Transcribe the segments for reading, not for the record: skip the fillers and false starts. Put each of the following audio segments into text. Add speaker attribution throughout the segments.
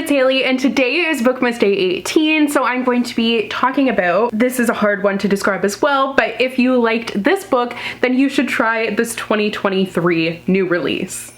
Speaker 1: it's Hailey, and today is Bookmas Day 18, so I'm going to be talking about, this is a hard one to describe as well, but if you liked this book, then you should try this 2023 new release.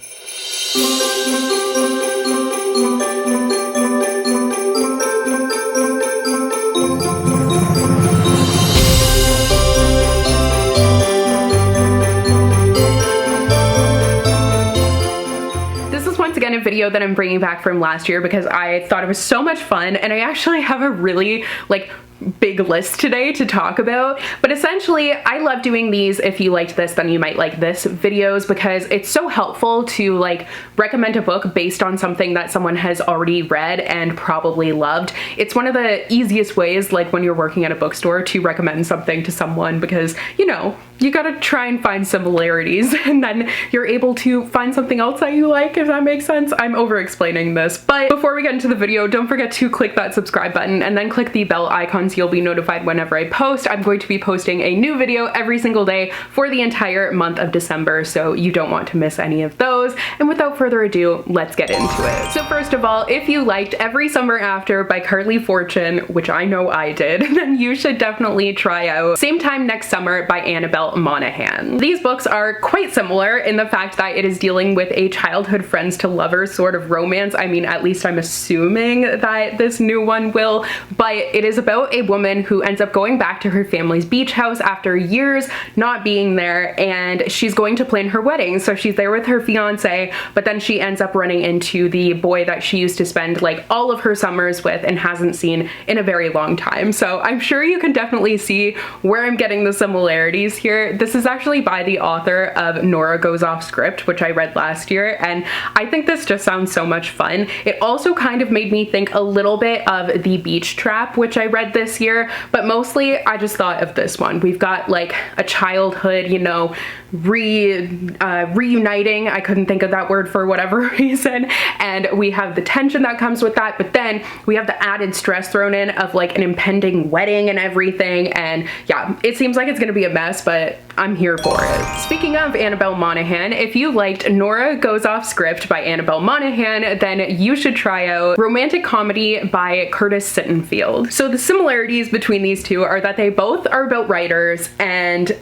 Speaker 1: Again, a video that I'm bringing back from last year because I thought it was so much fun, and I actually have a really big list today to talk about. But essentially, I love doing these if you liked this then you might like this videos, because it's so helpful to recommend a book based on something that someone has already read and probably loved. It's one of the easiest ways, when you're working at a bookstore, to recommend something to someone, because you gotta try and find similarities and then you're able to find something else that you like, if that makes sense. I'm over explaining this, but before we get into the video, don't forget to click that subscribe button and then click the bell icon so you'll be notified whenever I post. I'm going to be posting a new video every single day for the entire month of December, so you don't want to miss any of those. And without further ado, let's get into it. So first of all, if you liked Every Summer After by Carly Fortune, which I know I did, then you should definitely try out Same Time Next Summer by Annabelle Monaghan. These books are quite similar in the fact that it is dealing with a childhood friends to lovers sort of romance. I mean, at least I'm assuming that this new one will, but it is about a woman who ends up going back to her family's beach house after years not being there, and she's going to plan her wedding. So she's there with her fiance, but then she ends up running into the boy that she used to spend all of her summers with and hasn't seen in a very long time. So I'm sure you can definitely see where I'm getting the similarities here. This is actually by the author of Nora Goes Off Script, which I read last year, and I think this just sounds so much fun. It also kind of made me think a little bit of The Beach Trap, which I read this year, but mostly I just thought of this one. We've got a childhood, reuniting. I couldn't think of that word for whatever reason, and we have the tension that comes with that, but then we have the added stress thrown in of an impending wedding and everything, and yeah, it seems like it's gonna be a mess, but I'm here for it. Speaking of Annabelle Monaghan, if you liked Nora Goes Off Script by Annabelle Monaghan, then you should try out Romantic Comedy by Curtis Sittenfeld. So the similarities between these two are that they both are about writers, and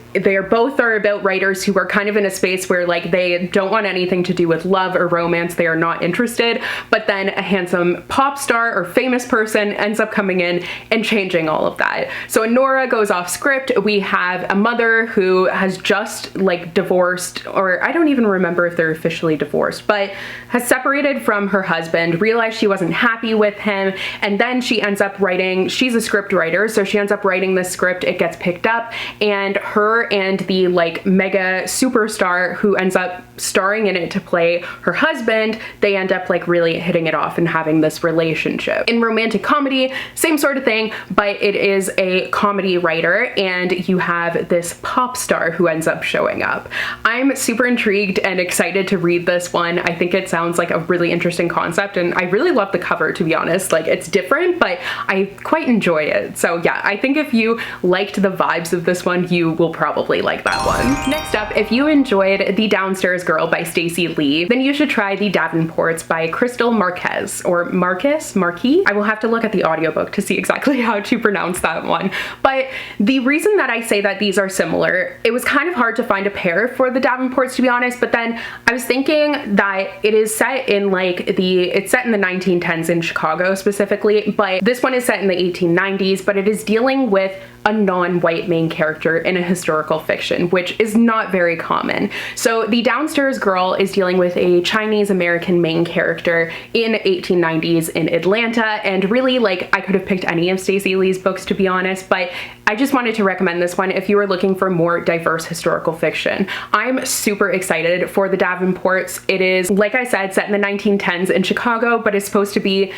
Speaker 1: both are about writers who are kind of in a space where they don't want anything to do with love or romance. They are not interested, but then a handsome pop star or famous person ends up coming in and changing all of that. So in Nora Goes Off Script, we have a mother who has just divorced, or I don't even remember if they're officially divorced, but has separated from her husband, realized she wasn't happy with him, and then she ends up writing, she's a script writer, so she ends up writing this script, it gets picked up, and her and the mega superstar who ends up starring in it to play her husband, they end up really hitting it off and having this relationship. In Romantic Comedy, same sort of thing, but it is a comedy writer, and you have this pop star who ends up showing up. I'm super intrigued and excited to read this one. I think it sounds like a really interesting concept, and I really love the cover, to be honest. It's different, but I quite enjoy it. So yeah, I think if you liked the vibes of this one, you will probably like that one. Next up, if you enjoyed The Downstairs Girl by Stacey Lee, then you should try The Davenports by Crystal Marquez, or Marquis? I will have to look at the audiobook to see exactly how to pronounce that one. But the reason that I say that these are similar, it was kind of hard to find a pair for The Davenports, to be honest, but then I was thinking that it is set in it's set in the 1910s in Chicago specifically, but this one is set in the 1890s, but it is dealing with a non-white main character in a historical fiction, which is not very common. So The Downstairs Girl is dealing with a Chinese American main character in 1890s in Atlanta, and really I could have picked any of Stacey Lee's books, to be honest, but I just wanted to recommend this one if you are looking for more diverse historical fiction. I'm super excited for The Davenports. It is, like I said, set in the 1910s in Chicago, but it's supposed to be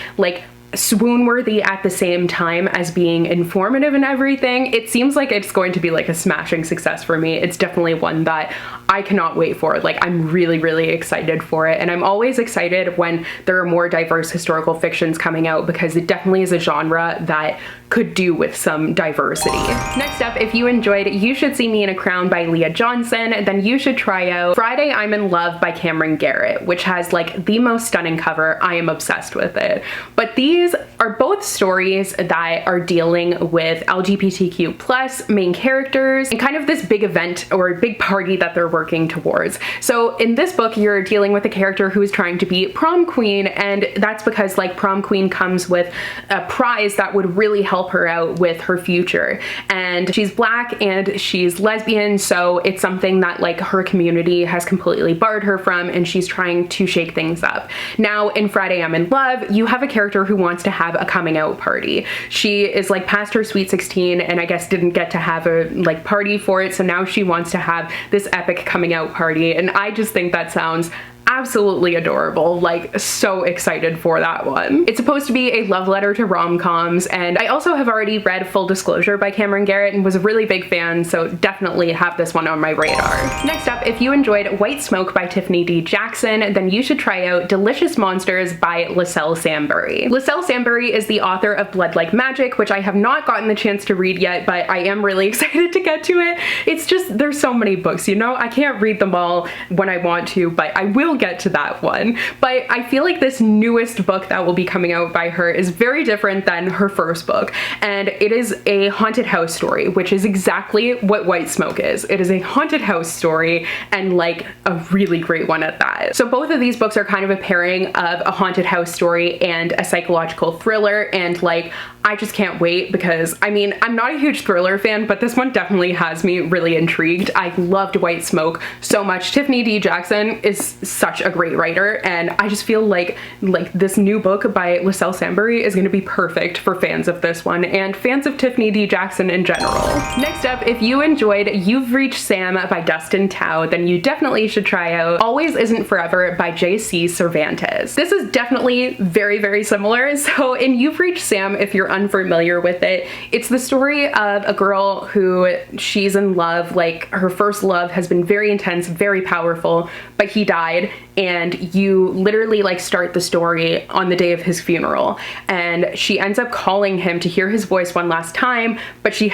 Speaker 1: swoon-worthy at the same time as being informative and everything. It seems like it's going to be like a smashing success for me. It's definitely one that I cannot wait for. Like, I'm really, really excited for it. And I'm always excited when there are more diverse historical fictions coming out, because it definitely is a genre that could do with some diversity. Next up, if you enjoyed You Should See Me in a Crown by Leah Johnson, then you should try out Friday I'm in Love by Cameron Garrett, which has like the most stunning cover. I am obsessed with it. But these are both stories that are dealing with LGBTQ plus main characters and kind of this big event or big party that they're working towards. So in this book, you're dealing with a character who is trying to be prom queen, and that's because like prom queen comes with a prize that would really help her out with her future. And she's Black and she's lesbian, so it's something that like her community has completely barred her from, and she's trying to shake things up. Now in Friday I'm in Love, you have a character who wants to have a coming out party. She is like past her sweet 16 and I guess didn't get to have a like party for it, so now she wants to have this epic coming out party, and I just think that sounds absolutely adorable. Like, so excited for that one. It's supposed to be a love letter to rom-coms, and I also have already read Full Disclosure by Cameron Garrett and was a really big fan, so definitely have this one on my radar. Next up, if you enjoyed White Smoke by Tiffany D. Jackson, then you should try out Delicious Monsters by LaSalle Sambury. LaSalle Sambury is the author of Blood Like Magic, which I have not gotten the chance to read yet, but I am really excited to get to it. It's just, there's so many books, you know? I can't read them all when I want to, but I will get to that one. But I feel like this newest book that will be coming out by her is very different than her first book, and it is a haunted house story, which is exactly what White Smoke is. It is a haunted house story, and like a really great one at that. So both of these books are kind of a pairing of a haunted house story and a psychological thriller, and like I just can't wait, because I mean, I'm not a huge thriller fan, but this one definitely has me really intrigued. I loved White Smoke so much. Tiffany D. Jackson is such a great writer, and I just feel like this new book by LaSalle Sambury is going to be perfect for fans of this one and fans of Tiffany D. Jackson in general. Next up, if you enjoyed You've Reached Sam by Dustin Tao, then you definitely should try out Always Isn't Forever by J.C. Cervantes. This is definitely very, very similar. So in You've Reached Sam, if you're unfamiliar with it, it's the story of a girl who she's in love, like her first love has been very intense, very powerful, but he died, and you literally like start the story on the day of his funeral, and she ends up calling him to hear his voice one last time, but he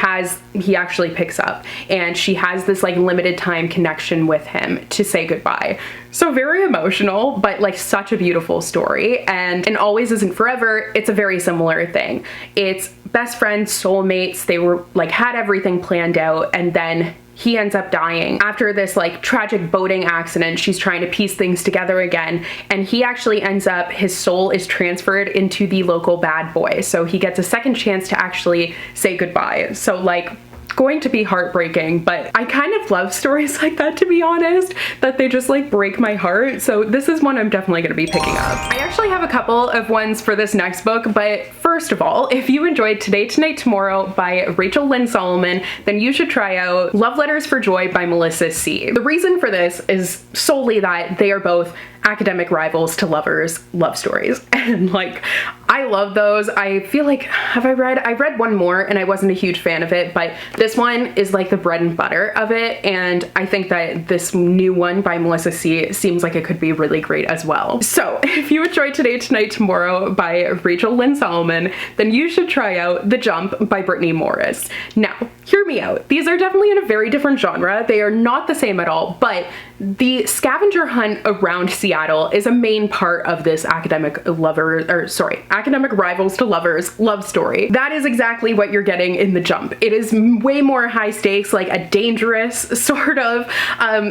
Speaker 1: actually picks up, and she has this like limited time connection with him to say goodbye. So very emotional, but like such a beautiful story. And in Always Isn't Forever, it's a very similar thing. It's best friends, soulmates, they were like had everything planned out, and then he ends up dying. After this like tragic boating accident, she's trying to piece things together again, and he actually ends up, his soul is transferred into the local bad boy, so he gets a second chance to actually say goodbye. So like, going to be heartbreaking, but I kind of love stories like that, to be honest, that they just like break my heart. So this is one I'm definitely going to be picking up. I actually have a couple of ones for this next book, but first of all, if you enjoyed Today, Tonight, Tomorrow by Rachel Lynn Solomon, then you should try out Love Letters for Joy by Melissa C. The reason for this is solely that they are both academic rivals to lovers love stories, and like I love those. I feel like, I read one more and I wasn't a huge fan of it, but this one is like the bread and butter of it, and I think that this new one by Melissa C seems like it could be really great as well. So if you enjoyed Today, Tonight, Tomorrow by Rachel Lynn Solomon, then you should try out The Jump by Brittany Morris. Now, hear me out. These are definitely in a very different genre. They are not the same at all, but the scavenger hunt around Seattle is a main part of this academic rivals to lovers love story. That is exactly what you're getting in The Jump. It is way more high stakes, like a dangerous sort of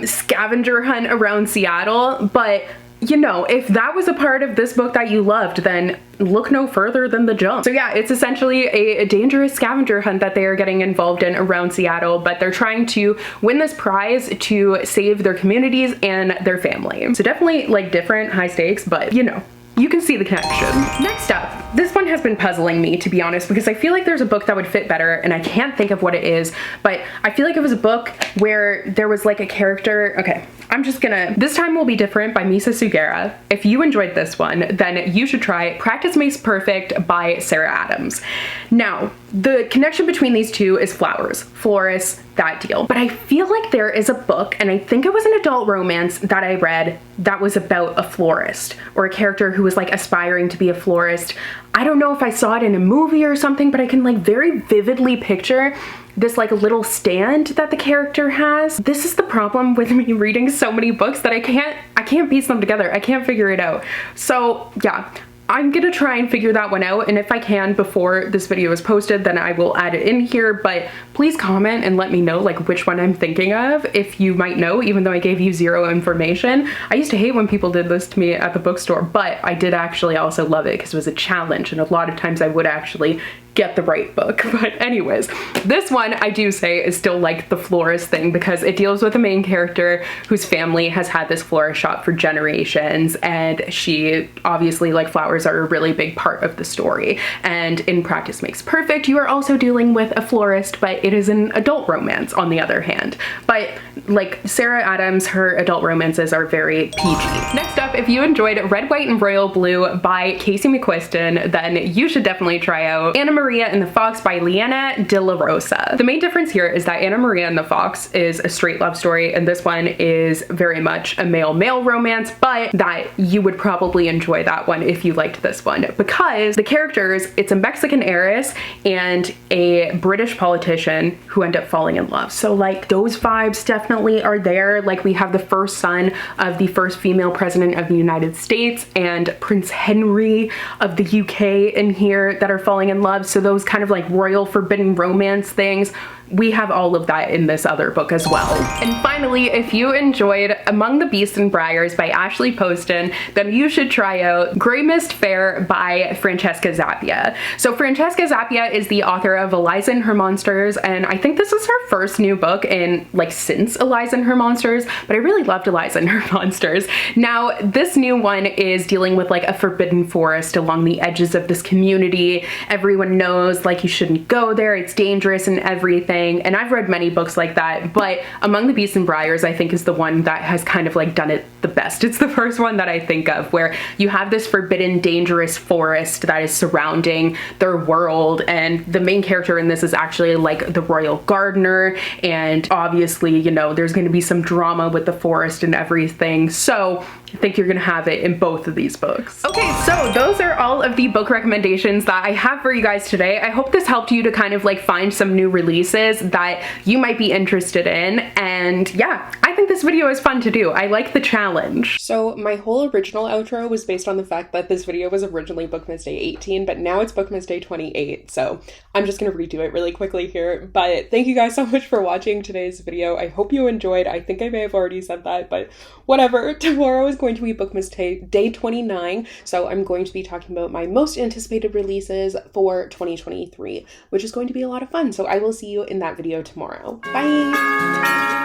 Speaker 1: scavenger hunt around Seattle, but you know, if that was a part of this book that you loved, then look no further than The Jump. So yeah, it's essentially a dangerous scavenger hunt that they are getting involved in around Seattle, but they're trying to win this prize to save their communities and their family. So definitely like different high stakes, but you know, you can see the connection. Next up, this one has been puzzling me, to be honest, because I feel like there's a book that would fit better, and I can't think of what it is, but I feel like it was a book where there was like a character, okay, This Time Will Be Different by Misa Sugera. If you enjoyed this one, then you should try Practice Makes Perfect by Sarah Adams. Now, the connection between these two is flowers, florists, that deal. But I feel like there is a book, and I think it was an adult romance that I read that was about a florist or a character who was like aspiring to be a florist. I don't know if I saw it in a movie or something, but I can like very vividly picture this like little stand that the character has. This is the problem with me reading so many books that I can't piece them together. I can't figure it out. So yeah, I'm gonna try and figure that one out, and if I can before this video is posted, then I will add it in here. But please comment and let me know like which one I'm thinking of, if you might know, even though I gave you zero information. I used to hate when people did this to me at the bookstore, but I did actually also love it because it was a challenge, and a lot of times I would actually get the right book. But anyways, this one I do say is still like the florist thing because it deals with a main character whose family has had this florist shop for generations, and she obviously, like, flowers are a really big part of the story. And in Practice Makes Perfect, you are also dealing with a florist, but it is an adult romance on the other hand. But like Sarah Adams, her adult romances are very PG. Next up, if you enjoyed Red, White, and Royal Blue by Casey McQuiston, then you should definitely try out Anna Maria and the Fox by Liana de la Rosa. The main difference here is that Anna Maria and the Fox is a straight love story, and this one is very much a male-male romance, but that you would probably enjoy that one if you liked this one, because the characters, it's a Mexican heiress and a British politician who end up falling in love. So like those vibes definitely are there. Like we have the first son of the first female president of the United States and Prince Henry of the UK in here that are falling in love. So those kind of like royal forbidden romance things, we have all of that in this other book as well. And finally, if you enjoyed Among the Beasts and Briars by Ashley Poston, then you should try out Grey Mist Fair by Francesca Zappia. So Francesca Zappia is the author of Eliza and Her Monsters, and I think this is her first new book in like since Eliza and Her Monsters, but I really loved Eliza and Her Monsters. Now this new one is dealing with like a forbidden forest along the edges of this community. Everyone knows like you shouldn't go there, it's dangerous and everything. And I've read many books like that, but Among the Beasts and Briars I think is the one that has kind of like done it the best. It's the first one that I think of where you have this forbidden, dangerous forest that is surrounding their world, and the main character in this is actually like the royal gardener, and obviously, you know, there's going to be some drama with the forest and everything. So I think you're gonna have it in both of these books. Okay, so those are all of the book recommendations that I have for you guys today. I hope this helped you to kind of like find some new releases that you might be interested in. And yeah, I think this video is fun to do. I like the challenge. So my whole original outro was based on the fact that this video was originally Bookmas Day 18, but now it's Bookmas Day 28. So I'm just gonna redo it really quickly here. But thank you guys so much for watching today's video. I hope you enjoyed. I think I may have already said that, but whatever. Tomorrow is going to be Bookmas Day 29, so I'm going to be talking about my most anticipated releases for 2023, which is going to be a lot of fun. So I will see you in that video tomorrow. Bye!